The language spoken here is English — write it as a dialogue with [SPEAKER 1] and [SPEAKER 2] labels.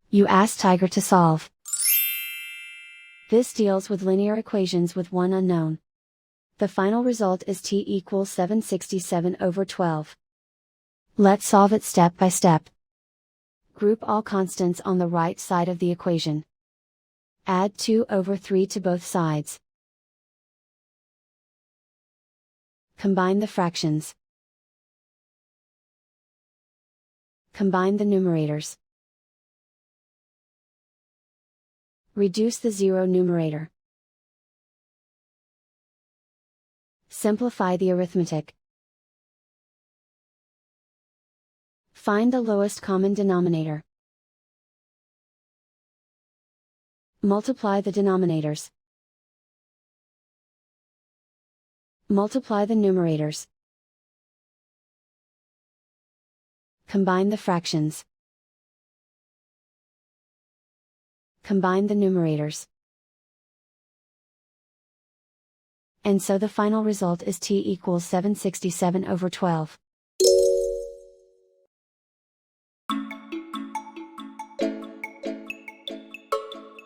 [SPEAKER 1] You ask Tiger to solve. This deals with linear equations with one unknown. The final result is t equals 767/12. Let's solve it step by step. Group all constants on the right side of the equation. Add 2/3 to both sides. Combine the fractions. Combine the numerators. Reduce the zero numerator. Simplify the arithmetic. Find the lowest common denominator. Multiply the denominators. Multiply the numerators. Combine the fractions. Combine the numerators. And so the final result is t equals 767/12.